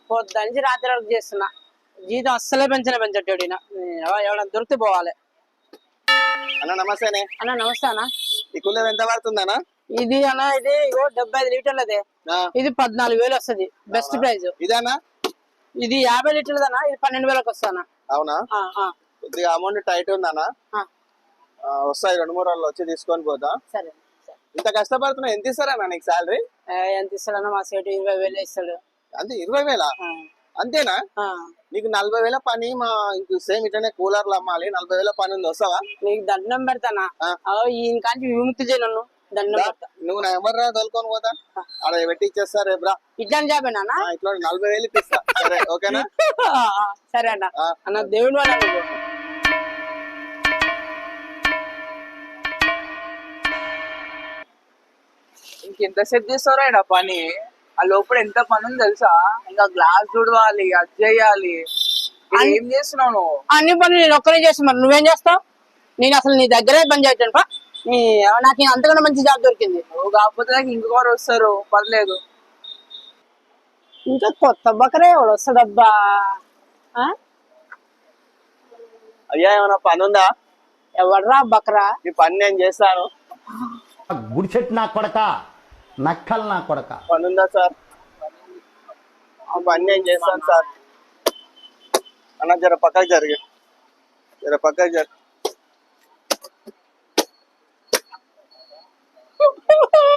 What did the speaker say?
పొద్దుంచి రాత్రి వరకు చేస్తున్నా. జీతం అస్సలే పెంచటోడు ఎవడన్నా దొరికితే పోవాలి. అన్న నమస్తేనే. అన్న నమస్తే అన్న. ఈ కూలర్ ఎంత పడుతుందన్నా? ఇది అన్న ఇది 75 లీటర్లదే. ఇది 14,000 వస్తుంది బెస్ట్ ప్రైజ్. ఇదేనా? ఇది 50 లీటర్లదన్నా. ఇది 12,000కి వస్తానా? అవునా? కొద్దిగా అమౌంట్ టైట్ ఉందన్నా. వస్తాయి 2-3 రోజులు వచ్చి తీసుకొని పోతా. సరే. ఇంత కష్టపడుతున్నా ఎంత ఇస్తారన్నా నీకు శాలరీ? ఎంత ఇస్తాడన్నా? మా సేటు 20,000 ఇస్తాడు. అంతే? 20,000? అంతేనా? నీకు 40,000 పని. మా సేమ్ ఇట్లనే కూలర్లు అమ్మాలి. 40,000 పని ఉంది, వస్తావా? నీకు దండం పెడతానా? ఈయన కానీ విముక్తి చేయను. దండం పెడతా. నువ్వు నా ఎవరు తోలుకొని పోతా అక్కడ పెట్టి ఇచ్చేస్తా రేపు రా. ఇట్లా జాబేనా? ఇట్లా 40,000 ఇప్పిస్తా. సరే ఓకేనా? సరే అన్న. అన్న దేవుని వాళ్ళ ఇంకెంతసేపు చేస్తారా ఇక్కడ పని? ఆ లోపల ఎంత పని ఉంది తెలుసా? ఇంకా గ్లాస్ తుడవాలి, అది చేయాలి. ఏం చేస్తున్నావు నువ్వు? అన్ని పనులు నేను ఒక్కనే చేస్తాను. మరి నువ్వేం చేస్తావు? నేను అసలు నీ దగ్గరే పని చేయటం. నాకు అంతకన్నా మంచి జాబ్ దొరికింది. నువ్వు కాకపోతే నాకు ఇంకొకరు వస్తారు, పర్లేదు. ఇంకా కొత్త బకరే ఎవడు వస్తాడబ్బా? అయ్యా ఏమన్నా పని ఉందా? ఎవడరా బకరా? ఈ పని నేను చేస్తాను. గుడిచెట్టు నా కొడక, నక్కలు నా కొడక. పని ఉందా సార్? ఆ పని నేను చేస్తాను సార్. అన్న జర పక్కకి జరిగి, జర పక్కకి జరి.